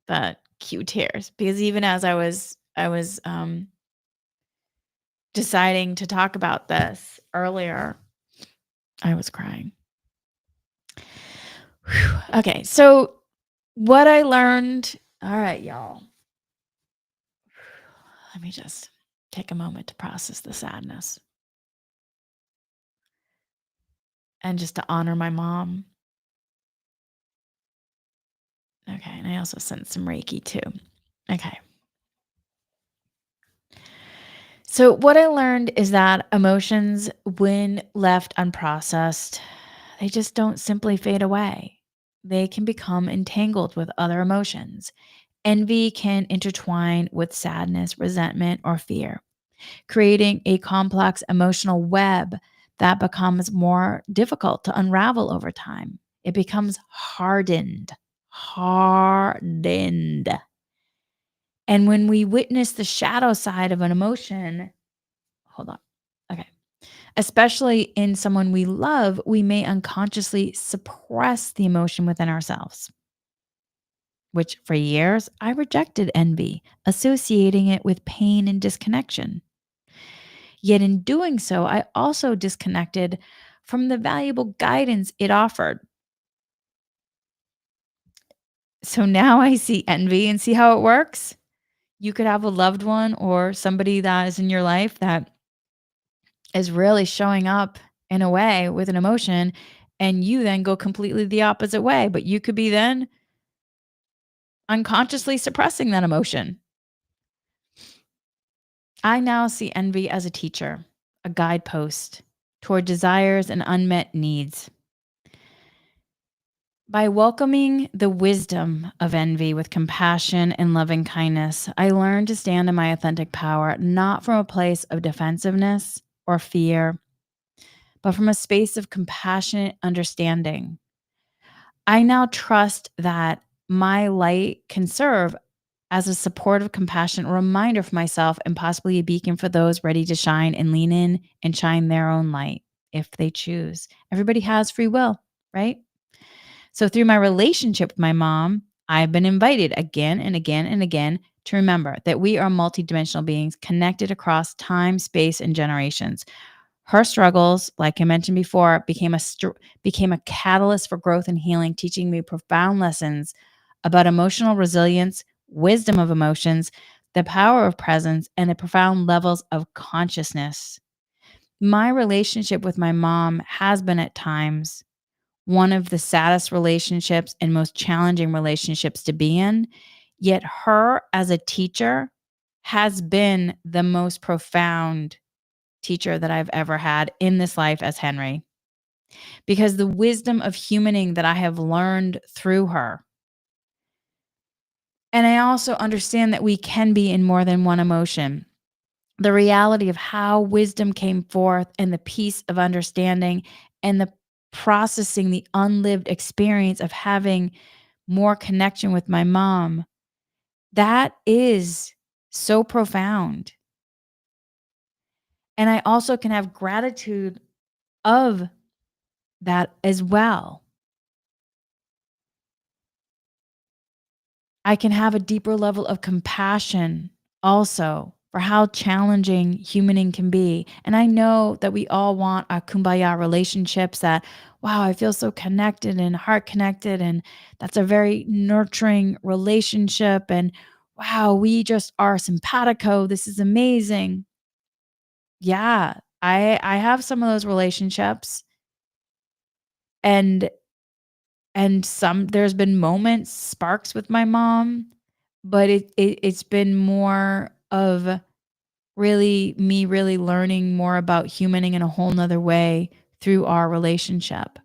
that cue tears because even as I was deciding to talk about this earlier, I was crying. Whew. Okay, so what I learned, all right, y'all. Let me just take a moment to process the sadness and just to honor my mom. Okay, and I also sent some Reiki too. Okay. So, what I learned is that emotions, when left unprocessed, they just don't simply fade away. They can become entangled with other emotions. Envy can intertwine with sadness, resentment, or fear, creating a complex emotional web that becomes more difficult to unravel over time. It becomes hardened. Hardened. And when we witness the shadow side of an emotion, hold on. Okay. Especially in someone we love, we may unconsciously suppress the emotion within ourselves, which for years I rejected envy, associating it with pain and disconnection. Yet in doing so, I also disconnected from the valuable guidance it offered. So now I see envy and see how it works. You could have a loved one or somebody that is in your life that is really showing up in a way with an emotion, and you then go completely the opposite way, but you could be then unconsciously suppressing that emotion. I now see envy as a teacher, a guidepost toward desires and unmet needs. By welcoming the wisdom of envy with compassion and loving kindness, I learned to stand in my authentic power, not from a place of defensiveness or fear, but from a space of compassionate understanding. I now trust that my light can serve as a supportive, compassionate reminder for myself and possibly a beacon for those ready to shine and lean in and shine their own light if they choose. Everybody has free will, right? So, through my relationship with my mom, I've been invited again and again and again to remember that we are multidimensional beings connected across time, space, and generations. Her struggles, like I mentioned before, became a catalyst for growth and healing, teaching me profound lessons about emotional resilience, wisdom of emotions, the power of presence, and the profound levels of consciousness. My relationship with my mom has been at times one of the saddest relationships and most challenging relationships to be in. Yet, her as a teacher has been the most profound teacher that I've ever had in this life as Henry, because the wisdom of humaning that I have learned through her. And I also understand that we can be in more than one emotion. The reality of how wisdom came forth and the peace of understanding and the processing the unlived experience of having more connection with my mom, that is so profound. And I also can have gratitude of that as well. I can have a deeper level of compassion also for how challenging humaning can be. And I know that we all want our kumbaya relationships that, wow, I feel so connected and heart connected. And that's a very nurturing relationship. And wow, we just are simpatico. This is amazing. Yeah, I have some of those relationships, and some there's been moments, sparks with my mom, but it's been more of really learning more about humaning in a whole nother way through our relationship.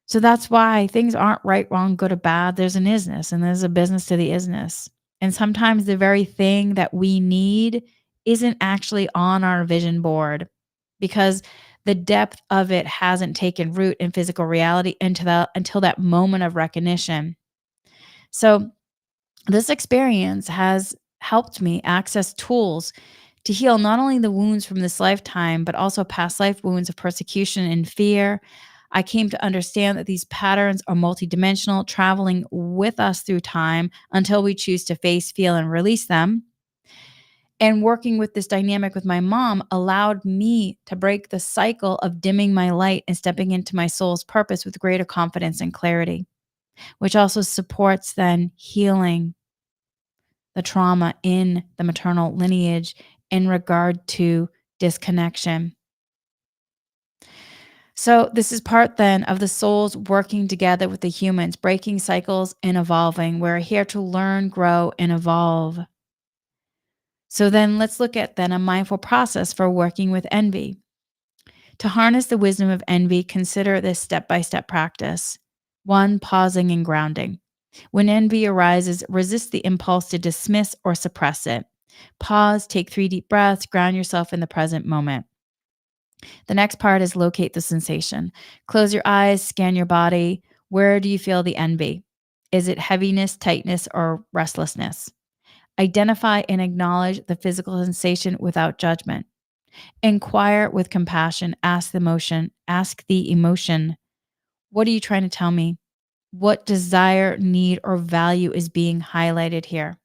So that's why things aren't right, wrong, good or bad. There's an isness and there's a business to the isness. And sometimes the very thing that we need isn't actually on our vision board because the depth of it hasn't taken root in physical reality until that moment of recognition. So this experience has helped me access tools to heal not only the wounds from this lifetime, but also past life wounds of persecution and fear. I came to understand that these patterns are multidimensional, traveling with us through time until we choose to face, feel, and release them. And working with this dynamic with my mom allowed me to break the cycle of dimming my light and stepping into my soul's purpose with greater confidence and clarity, which also supports then healing the trauma in the maternal lineage in regard to disconnection. So, this is part then of the souls working together with the humans, breaking cycles and evolving. We're here to learn, grow, and evolve. So, then let's look at then a mindful process for working with envy. To harness the wisdom of envy, consider this step by step practice. One, pausing and grounding. When envy arises, resist the impulse to dismiss or suppress it. Pause, take 3 deep breaths, ground yourself in the present moment. The next part is locate the sensation. Close your eyes, scan your body. Where do you feel the envy? Is it heaviness, tightness, or restlessness? Identify and acknowledge the physical sensation without judgment. Inquire with compassion. Ask the emotion, what are you trying to tell me? What desire, need, or value is being highlighted here?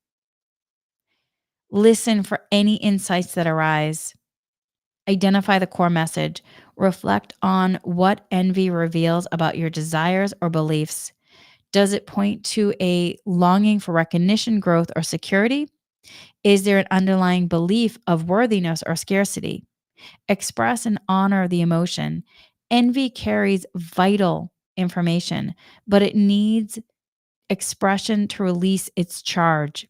Listen for any insights that arise. Identify the core message. Reflect on what envy reveals about your desires or beliefs. Does it point to a longing for recognition, growth, or security? Is there an underlying belief of worthiness or scarcity? Express and honor the emotion. Envy carries vital information, but it needs expression to release its charge.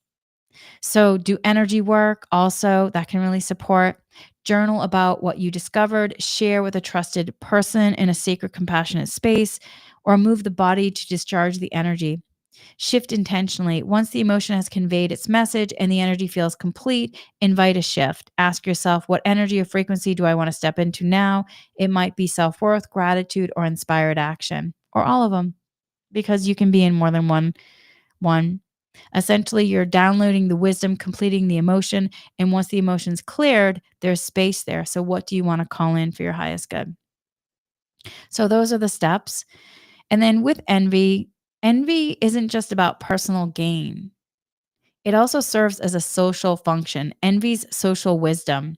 So, do energy work also that can really support. Journal about what you discovered, share with a trusted person in a sacred, compassionate space, or move the body to discharge the energy. Shift intentionally. Once the emotion has conveyed its message and the energy feels complete, invite a shift. Ask yourself, what energy or frequency do I want to step into now? It might be self worth, gratitude, or inspired action, or all of them, because you can be in more than one. Essentially, you're downloading the wisdom, completing the emotion, and once the emotion's cleared, there's space there. So, what do you want to call in for your highest good? So, those are the steps. And then with envy, envy isn't just about personal gain. It also serves as a social function, envy's social wisdom.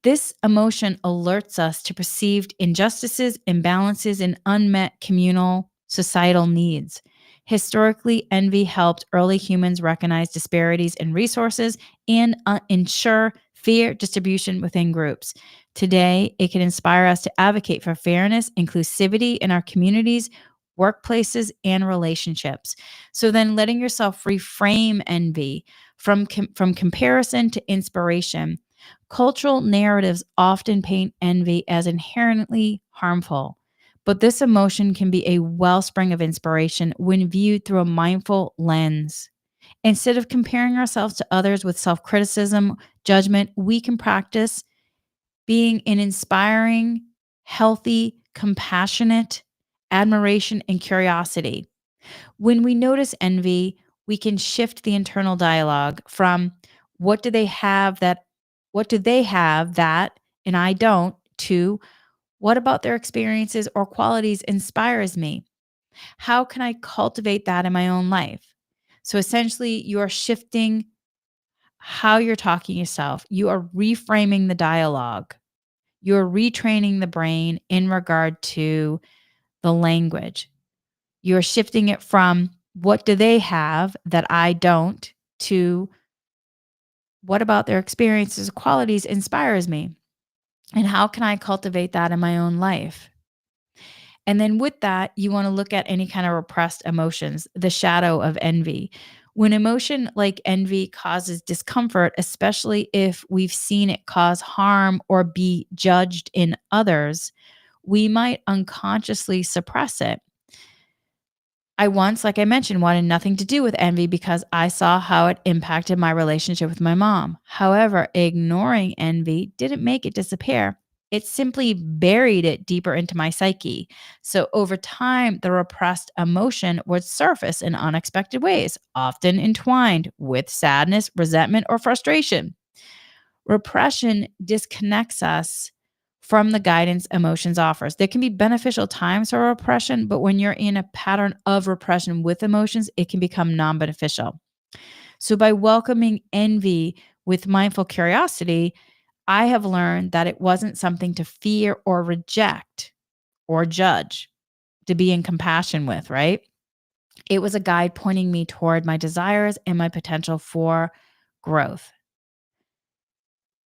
This emotion alerts us to perceived injustices, imbalances, and unmet communal societal needs. Historically, envy helped early humans recognize disparities in resources and ensure fair distribution within groups. Today, it can inspire us to advocate for fairness, inclusivity in our communities, workplaces, and relationships. So then letting yourself reframe envy from comparison to inspiration. Cultural narratives often paint envy as inherently harmful, but this emotion can be a wellspring of inspiration when viewed through a mindful lens. Instead of comparing ourselves to others with self criticism, judgment, we can practice being an inspiring, healthy, compassionate admiration and curiosity. When we notice envy, we can shift the internal dialogue from what do they have that and I don't to what about their experiences or qualities inspires me? How can I cultivate that in my own life? So essentially, you are shifting how you're talking to yourself. You are reframing the dialogue. You're retraining the brain in regard to the language. You're shifting it from what do they have that I don't to what about their experiences or qualities inspires me? And how can I cultivate that in my own life? And then with that, you want to look at any kind of repressed emotions, the shadow of envy. When emotion like envy causes discomfort, especially if we've seen it cause harm or be judged in others, we might unconsciously suppress it. I once, like I mentioned, wanted nothing to do with envy because I saw how it impacted my relationship with my mom. However, ignoring envy didn't make it disappear. It simply buried it deeper into my psyche. So over time, the repressed emotion would surface in unexpected ways, often entwined with sadness, resentment, or frustration. Repression disconnects us from the guidance emotions offers. There can be beneficial times for repression, but when you're in a pattern of repression with emotions, it can become non-beneficial. So by welcoming envy with mindful curiosity, I have learned that it wasn't something to fear or reject or judge, to be in compassion with, right? It was a guide pointing me toward my desires and my potential for growth.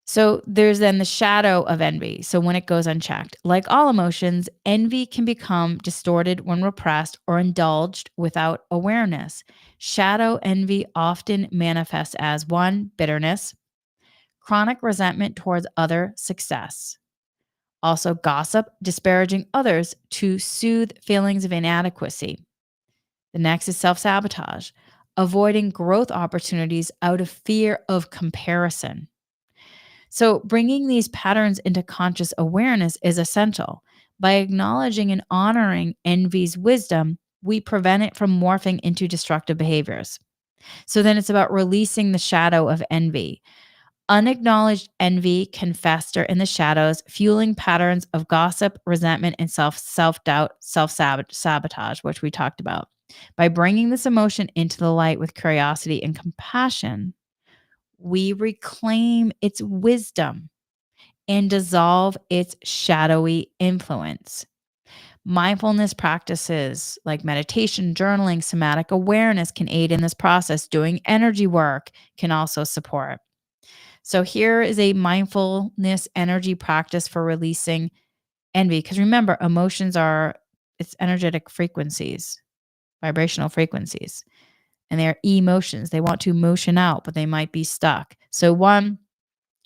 So there's then the shadow of envy. So when it goes unchecked, like all emotions, envy can become distorted when repressed or indulged without awareness. Shadow envy often manifests as one, bitterness, chronic resentment towards other success. Also, gossip, disparaging others to soothe feelings of inadequacy. The next is self sabotage, avoiding growth opportunities out of fear of comparison. So, bringing these patterns into conscious awareness is essential. By acknowledging and honoring envy's wisdom, we prevent it from morphing into destructive behaviors. So, then it's about releasing the shadow of envy. Unacknowledged envy can fester in the shadows, fueling patterns of gossip, resentment, and self doubt, self sabotage, which we talked about. By bringing this emotion into the light with curiosity and compassion, we reclaim its wisdom and dissolve its shadowy influence. Mindfulness practices like meditation, journaling, somatic awareness can aid in this process. Doing energy work can also support. So, here is a mindfulness energy practice for releasing envy. Because remember, emotions are it's energetic frequencies, vibrational frequencies, and they're emotions. They want to motion out, but they might be stuck. So, one,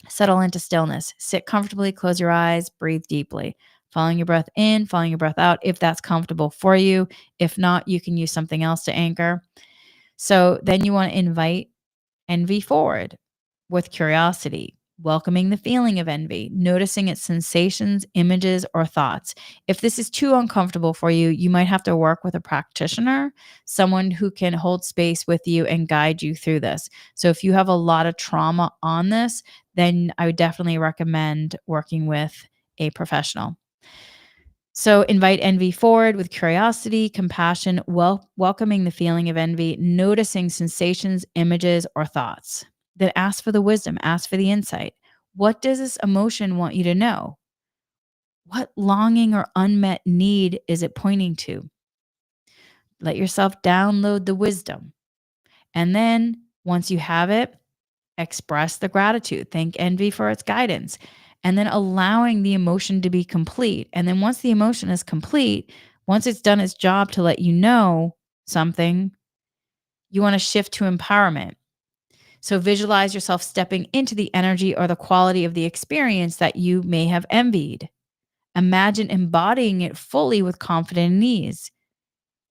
settle into stillness. Sit comfortably, close your eyes, breathe deeply. Following your breath in, following your breath out, if that's comfortable for you. If not, you can use something else to anchor. So then you want to invite envy forward with curiosity, welcoming the feeling of envy, noticing its sensations, images, or thoughts. If this is too uncomfortable for you, you might have to work with a practitioner, someone who can hold space with you and guide you through this. So if you have a lot of trauma on this, then I would definitely recommend working with a professional. So invite envy forward with curiosity, compassion, welcoming the feeling of envy, noticing sensations, images, or thoughts. Then ask for the wisdom, ask for the insight. What does this emotion want you to know? What longing or unmet need is it pointing to? Let yourself download the wisdom. And then once you have it, express the gratitude. Thank envy for its guidance. And then allowing the emotion to be complete. And then once the emotion is complete, once it's done its job to let you know something, you want to shift to empowerment. So visualize yourself stepping into the energy or the quality of the experience that you may have envied. Imagine embodying it fully with confidence and ease.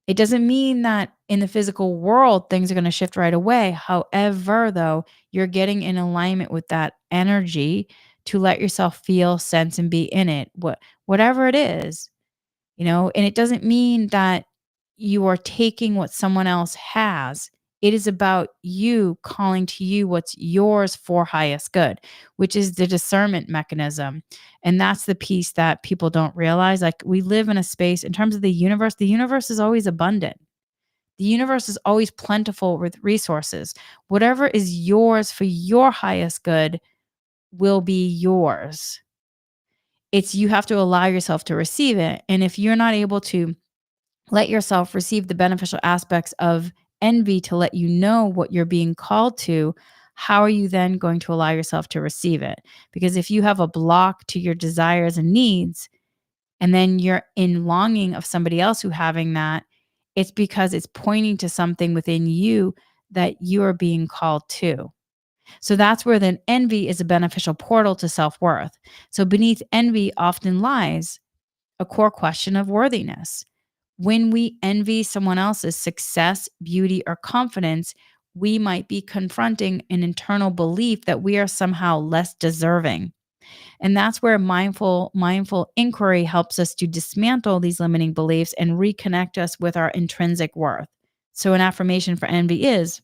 It doesn't mean that in the physical world things are going to shift right away. However, though, you're getting in alignment with that energy to let yourself feel, sense, and be in it. Whatever it is, and it doesn't mean that you are taking what someone else has. It is about you calling to you what's yours for highest good, which is the discernment mechanism. And that's the piece that people don't realize. Like, we live in a space in terms of the universe is always abundant. The universe is always plentiful with resources. Whatever is yours for your highest good will be yours. It's you have to allow yourself to receive it. And if you're not able to let yourself receive the beneficial aspects of envy to let you know what you're being called to, how are you then going to allow yourself to receive it? Because if you have a block to your desires and needs, and then you're in longing of somebody else who having that, it's because it's pointing to something within you that you are being called to. So that's where then envy is a beneficial portal to self-worth. So beneath envy often lies a core question of worthiness. When we envy someone else's success, beauty, or confidence, we might be confronting an internal belief that we are somehow less deserving. And that's where mindful inquiry helps us to dismantle these limiting beliefs and reconnect us with our intrinsic worth. So an affirmation for envy is,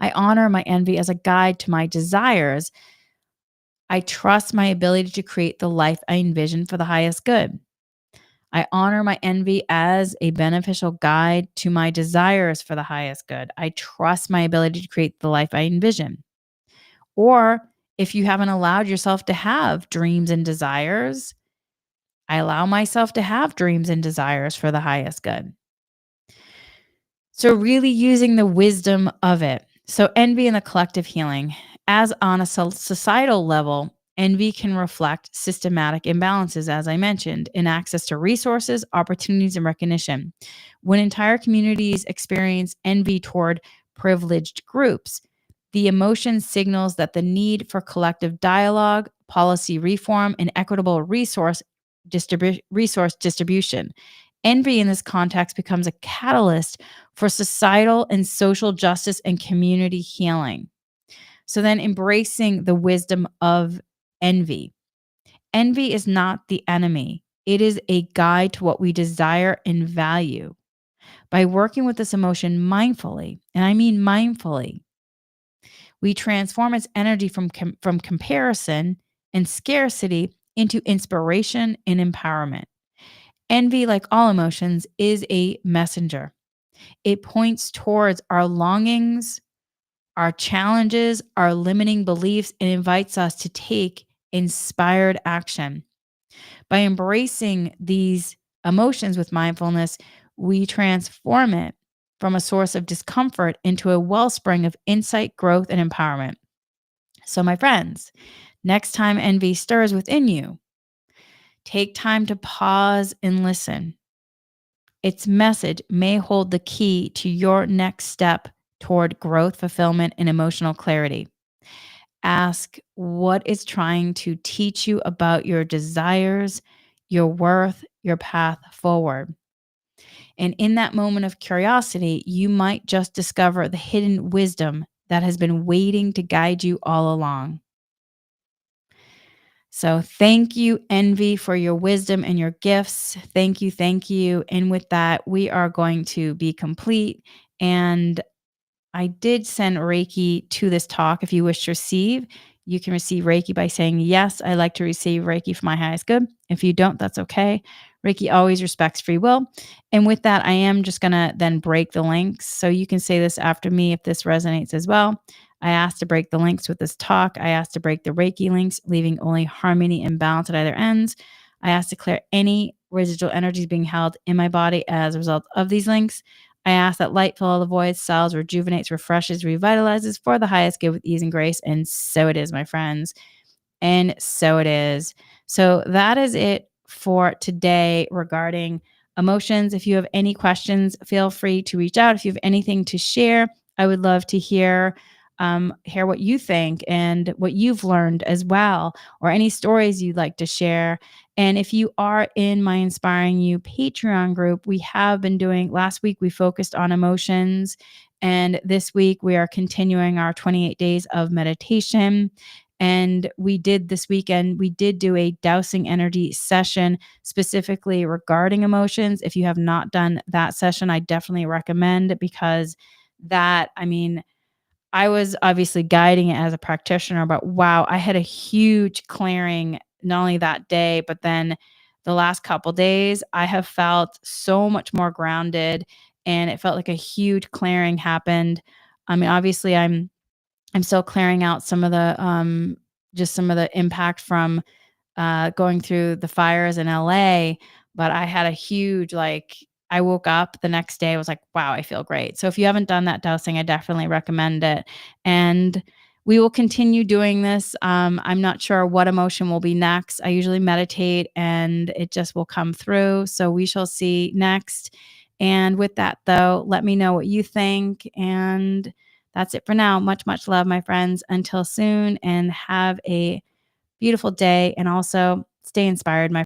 I honor my envy as a guide to my desires. I trust my ability to create the life I envision for the highest good. I honor my envy as a beneficial guide to my desires for the highest good. I trust my ability to create the life I envision. Or if you haven't allowed yourself to have dreams and desires, I allow myself to have dreams and desires for the highest good. So, really using the wisdom of it. So, envy and the collective healing. As on a societal level, envy can reflect systematic imbalances, as I mentioned, in access to resources, opportunities, and recognition. When entire communities experience envy toward privileged groups, the emotion signals that the need for collective dialogue, policy reform, and equitable resource distribution. Envy in this context becomes a catalyst for societal and social justice and community healing. So then embracing the wisdom of envy. Envy is not the enemy. It is a guide to what we desire and value. By working with this emotion mindfully, and I mean mindfully, we transform its energy from comparison and scarcity into inspiration and empowerment. Envy, like all emotions, is a messenger. It points towards our longings, our challenges, our limiting beliefs, and invites us to take inspired action. By embracing these emotions with mindfulness, we transform it from a source of discomfort into a wellspring of insight, growth, and empowerment. So, my friends, next time envy stirs within you, take time to pause and listen. Its message may hold the key to your next step toward growth, fulfillment, and emotional clarity. Ask what it's trying to teach you about your desires, your worth, your path forward. And in that moment of curiosity, you might just discover the hidden wisdom that has been waiting to guide you all along. So, thank you, Envy, for your wisdom and your gifts. Thank you. Thank you. And with that, we are going to be complete. And I did send Reiki to this talk. If you wish to receive, you can receive Reiki by saying, "Yes, I like to receive Reiki for my highest good." If you don't, that's okay. Reiki always respects free will. And with that, I am just going to then break the links. So you can say this after me if this resonates as well. I asked to break the links with this talk. I asked to break the Reiki links, leaving only harmony and balance at either ends. I asked to clear any residual energies being held in my body as a result of these links. I ask that light fill all the voids, cells, rejuvenates, refreshes, revitalizes for the highest good with ease and grace. And so it is, my friends. And so it is. So that is it for today regarding emotions. If you have any questions, feel free to reach out. If you have anything to share, I would love to hear what you think and what you've learned as well, or any stories you'd like to share. And if you are in my Inspiring You Patreon group, we have been doing, last week we focused on emotions. And this week we are continuing our 28 days of meditation. And we did this weekend, we did do a dowsing energy session specifically regarding emotions. If you have not done that session, I definitely recommend, because I was obviously guiding it as a practitioner, but wow, I had a huge clearing not only that day, but then the last couple days, I have felt so much more grounded, and it felt like a huge clearing happened. Obviously I'm still clearing out some of the just some of the impact from going through the fires in LA, but I had a huge, I woke up the next day, I was like, wow, I feel great. So if you haven't done that dosing, I definitely recommend it. And we will continue doing this. I'm not sure what emotion will be next. I usually meditate and it just will come through. So we shall see next. And with that, though, let me know what you think. And that's it for now. Much, much love, my friends. Until soon, and have a beautiful day, and also stay inspired, my